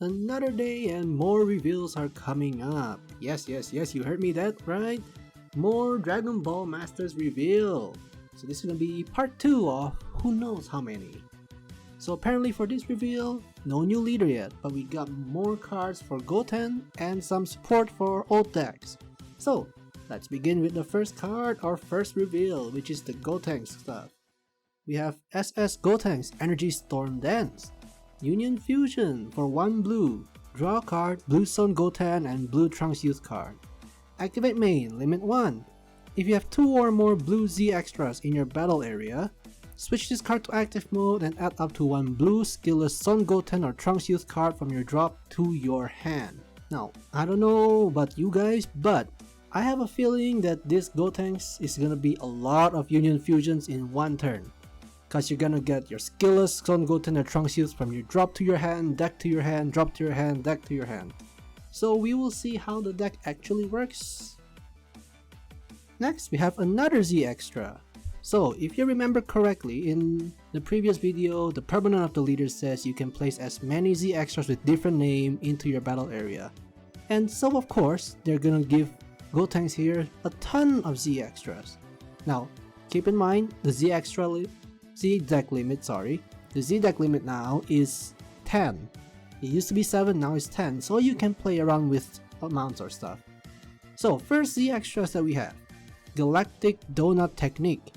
Another day and more reveals are coming up. Yes, you heard me that right? More Dragon Ball Masters reveal. So this is gonna be part 2 of who knows how many. So apparently for this reveal, no new leader yet, but we got more cards for Goten and some support for old decks. So let's begin with the first card, our first reveal, which is the Gotenks stuff. We have SS Gotenks Energy Storm Dance. Union Fusion for 1 blue. Draw a card, Blue Sun Goten and Blue Trunks Youth card. Activate main, limit 1. If you have 2 or more blue Z extras in your battle area, switch this card to active mode and add up to 1 blue skillless Sun Goten or Trunks Youth card from your drop to your hand. Now, I don't know about you guys, but I have a feeling that this Gotenks is gonna be a lot of Union Fusions in one turn. Cause you're gonna get your skillless Sun Goten or Trunks Youth from your drop to your hand, deck to your hand, drop to your hand, deck to your hand. So we will see how the deck actually works. Next, we have another Z extra. So if you remember correctly, in the previous video, the permanent of the leader says you can place as many Z extras with different name into your battle area. And so of course, they're gonna give Gotenks here a ton of Z extras. Now, keep in mind, the Z deck limit now is 10. It used to be 7, now it's 10, so you can play around with amounts or stuff. So first Z extras that we have, Galactic Donut Technique.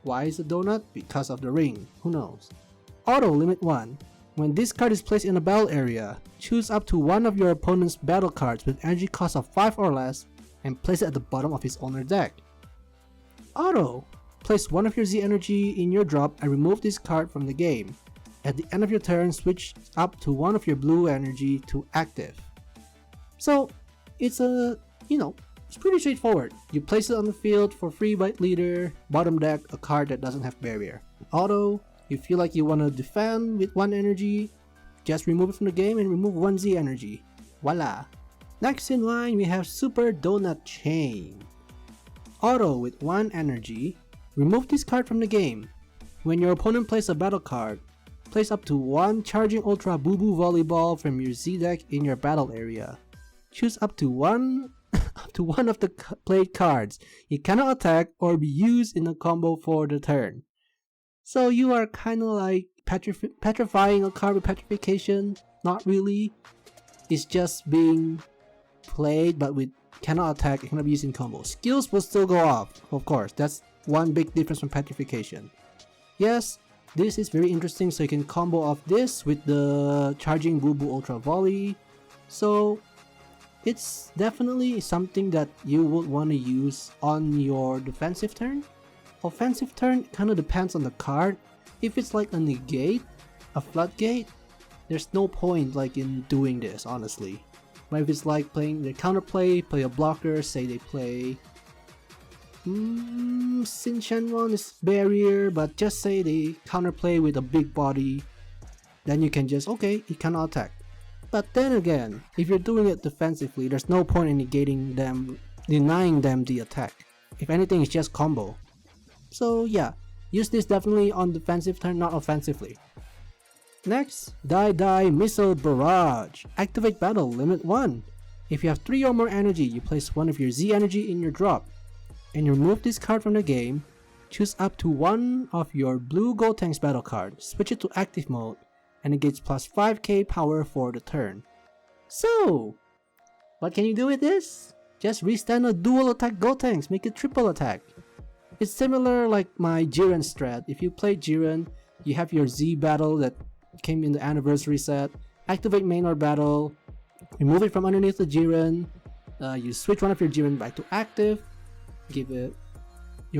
Why is a donut? Because of the ring, who knows. Auto limit 1. When this card is placed in a battle area, choose up to one of your opponent's battle cards with energy cost of 5 or less and place it at the bottom of his owner deck. Auto. Place one of your Z energy in your drop and remove this card from the game. At the end of your turn, switch up to one of your blue energy to active. So it's it's pretty straightforward. You place it on the field for free by leader, bottom deck, a card that doesn't have barrier. Auto, you feel like you want to defend with 1 energy, just remove it from the game and remove 1 Z energy. Voila! Next in line, we have Super Donut Chain. Auto with 1 energy. Remove this card from the game. When your opponent plays a battle card, place up to 1 Charging Ultra Boo Boo Volleyball from your Z deck in your battle area. Choose up to one of the played cards. It cannot attack or be used in a combo for the turn. So you are kinda like petrifying a card with petrification. Not really. It's just being played but with cannot attack, it cannot be used in combo. Skills will still go off, of course. That's one big difference from petrification. Yes, this is very interesting, so you can combo off this with the Charging Boo Boo Ultra Volley. So it's definitely something that you would want to use on your defensive turn. Offensive turn kind of depends on the card. If it's like a negate, a floodgate, there's no point like in doing this, honestly. But if it's like playing the counterplay, play a blocker, say they play Sin Shenron is barrier, but just say they counterplay with a big body, then you can just, okay, it cannot attack. But then again, if you're doing it defensively, there's no point in negating them, denying them the attack. If anything, it's just combo. So yeah, use this definitely on defensive turn, not offensively. Next, Die Missile Barrage. Activate battle, limit 1. If you have 3 or more energy, you place one of your Z energy in your drop, and you remove this card from the game. Choose up to one of your blue Gotenks battle cards, switch it to active mode, and it gets plus 5k power for the turn. So, what can you do with this? Just restand a dual attack Gotenks, make it triple attack. It's similar like my Jiren strat. If you play Jiren, you have your Z battle that came in the anniversary set, activate main or battle, remove it from underneath the Jiren, you switch one of your Jiren back to active,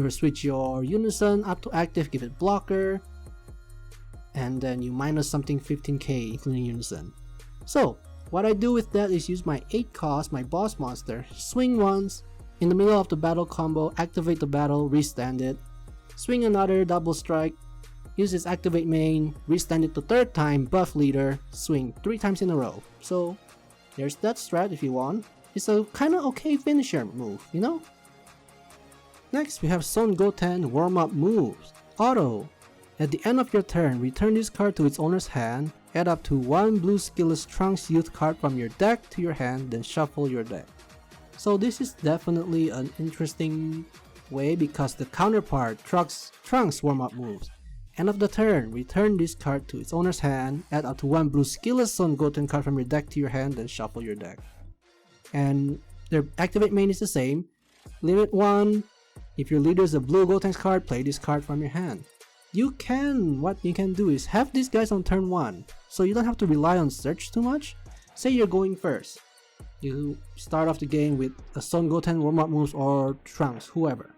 switch your Unison up to active, give it blocker, and then you minus something 15k including Unison. So what I do with that is use my 8 cost, my boss monster, swing once, in the middle of the battle combo, activate the battle, restand it, swing another double strike, use this activate main, restand it the 3rd time, buff leader, swing 3 times in a row. So there's that strat if you want. It's a kinda okay finisher move, you know? Next, we have Son Goten warm-up moves. Auto. At the end of your turn, return this card to its owner's hand add up to 1 blue skillless Trunks Youth card from your deck to your hand, then shuffle your deck. So this is definitely an interesting way because the counterpart, Trunks warm-up moves. End of the turn, return this card to its owner's hand, add up to 1 blue skillless Son Goten card from your deck to your hand, then shuffle your deck. And their activate main is the same. Limit 1, if your leader is a blue Gotenks card, play this card from your hand. What you can do is have these guys on turn 1, so you don't have to rely on search too much. Say you're going first. You start off the game with a Son Goten warm-up moves or Trunks, whoever.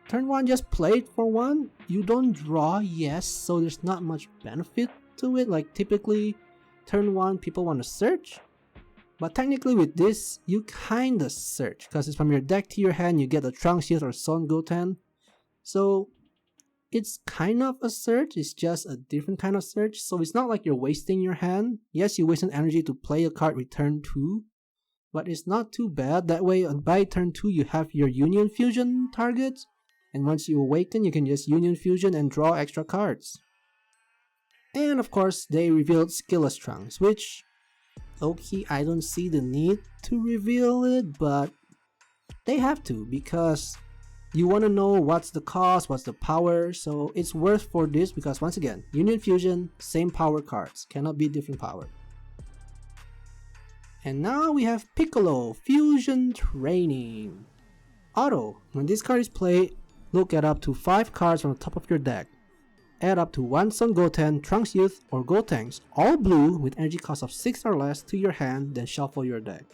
Turn 1, just play it for 1. You don't draw, yes, so there's not much benefit to it. Like typically, turn 1 people want to search. But technically with this, you kinda search, because it's from your deck to your hand, you get a Trunks Youth or Son Goten. So it's kind of a search, it's just a different kind of search, so it's not like you're wasting your hand. Yes, you wasted energy to play a card with turn 2, but it's not too bad. That way, by turn 2, you have your Union Fusion targets, and once you awaken, you can just Union Fusion and draw extra cards. And of course, they revealed skillless Trunks, which, okay, I don't see the need to reveal it, but they have to, because you want to know what's the cost, what's the power, so it's worth for this because once again, Union Fusion, same power cards, cannot be different power. And now we have Piccolo, Fusion Training. Auto, when this card is played, look at up to 5 cards from the top of your deck. Add up to 1 Son Goten, Trunks Youth, or Gotenks, all blue with energy cost of 6 or less to your hand, then shuffle your deck.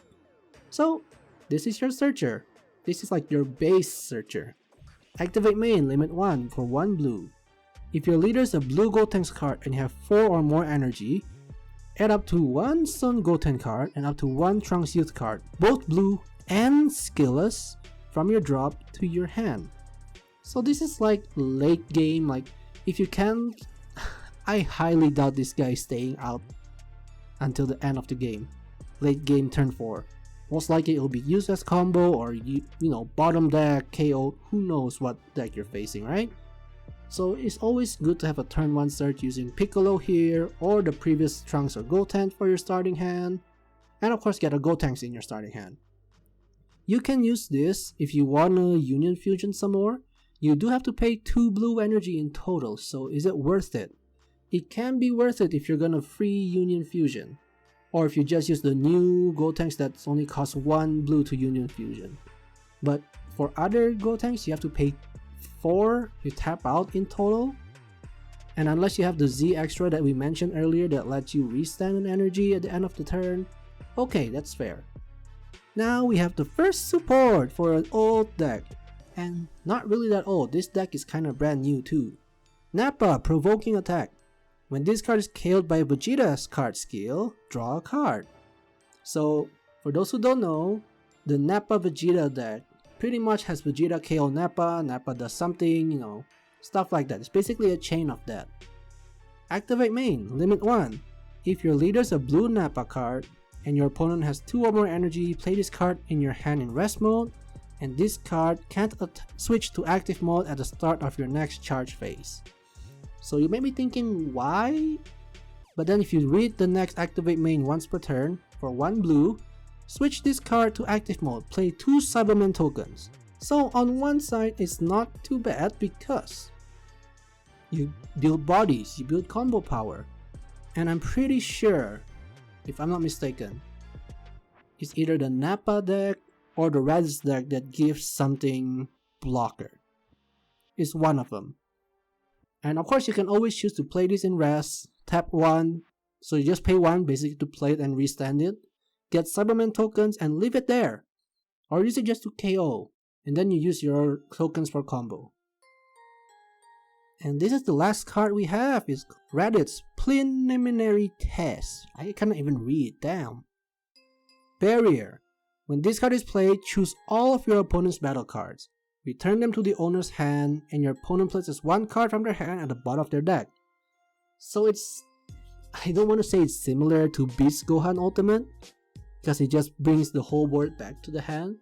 So, this is your searcher. This is like your base searcher. Activate main, limit 1 for 1 blue. If your leader is a blue Gotenks card and you have 4 or more energy, add up to 1 Son Goten card and up to 1 Trunks Youth card, both blue and skillless, from your drop to your hand. So this is like late game, like if you can, I highly doubt this guy is staying out until the end of the game. Late game turn 4. Most likely it will be used as combo or you know, bottom deck, KO, who knows what deck you're facing, right? So it's always good to have a turn 1 search using Piccolo here or the previous Trunks or Goten for your starting hand. And of course get a Gotenks in your starting hand. You can use this if you want to Union Fusion some more. You do have to pay 2 blue energy in total, so is it worth it? It can be worth it if you're gonna free Union Fusion. Or if you just use the new Gotenks that only costs 1 blue to Union Fusion. But for other Gotenks, you have to pay 4 to tap out in total. And unless you have the Z extra that we mentioned earlier that lets you restand an energy at the end of the turn, okay, that's fair. Now we have the first support for an old deck. And not really that old, this deck is kinda brand new too. Nappa, Provoking Attack. When this card is KO'd by Vegeta's card skill, draw a card. So, for those who don't know, the Nappa Vegeta deck pretty much has Vegeta KO Nappa, Nappa does something, you know, stuff like that. It's basically a chain of that. Activate main, limit 1. If your leader is a blue Nappa card, and your opponent has 2 or more energy, play this card in your hand in rest mode, and this card can't switch to active mode at the start of your next charge phase. So you may be thinking, why? But then if you read the next activate main once per turn, for 1 blue, switch this card to active mode, play 2 Cyberman tokens. So on one side, it's not too bad because you build bodies, you build combo power. And I'm pretty sure, if I'm not mistaken, it's either the Nappa deck or the Raditz deck that gives something blocker. It's one of them. And of course you can always choose to play this in rest, tap 1, so you just pay 1 basically to play it and restand it, get Cyberman tokens and leave it there. Or use it just to KO, and then you use your tokens for combo. And this is the last card we have, is Raditz Preliminary Test. I cannot even read, damn. Barrier. When this card is played, choose all of your opponent's battle cards. Return them to the owner's hand, and your opponent places 1 card from their hand at the bottom of their deck. So it's, I don't want to say it's similar to Beast Gohan Ultimate, because it just brings the whole board back to the hand.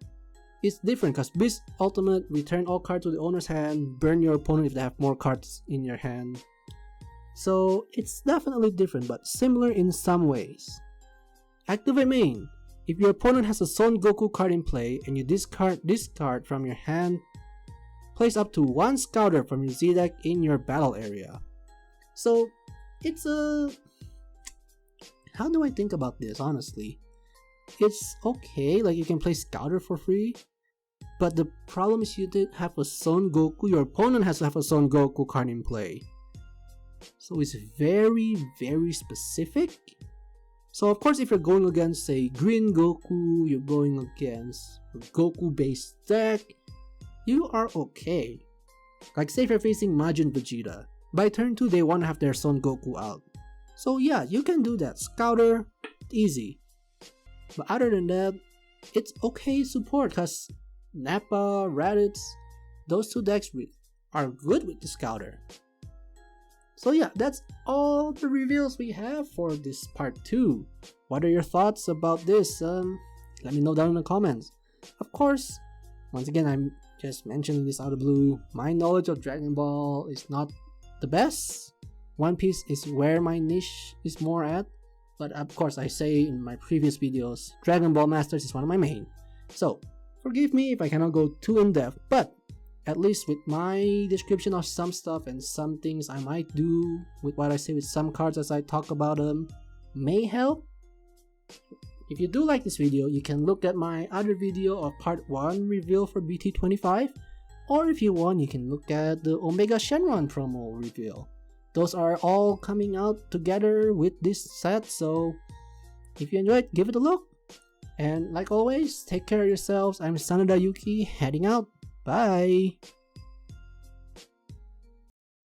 It's different because Beast Ultimate, return all cards to the owner's hand, burn your opponent if they have more cards in your hand. So it's definitely different but similar in some ways. Activate main. If your opponent has a Son Goku card in play and you discard this card from your hand, place up to one Scouter from your Z deck in your battle area. So it's a... How do I think about this honestly? It's okay, like you can play Scouter for free, but the problem is you did have a Son Goku, your opponent has to have a Son Goku card in play. So it's very, very specific. So of course if you're going against say Green Goku, you're going against a Goku based deck, you are okay. Like say if you're facing Majin Vegeta, by turn 2 they want to have their Son Goku out. So yeah, you can do that. Scouter, easy. But other than that, it's okay support because Nappa, Raditz, those two decks are good with the Scouter. So yeah, that's all the reveals we have for this part 2. What are your thoughts about this? Let me know down in the comments. Of course, once again, I'm just mentioning this out of the blue. My knowledge of Dragon Ball is not the best. One Piece is where my niche is more at. But of course, I say in my previous videos, Dragon Ball Masters is one of my main. So, forgive me if I cannot go too in depth, but at least with my description of some stuff and some things I might do with what I say with some cards as I talk about them may help. If you do like this video, you can look at my other video of part 1 reveal for BT25, or if you want, you can look at the Omega Shenron promo reveal. Those are all coming out together with this set, so if you enjoyed, give it a look. And like always, take care of yourselves. I'm Sanada Yuki, heading out. Bye!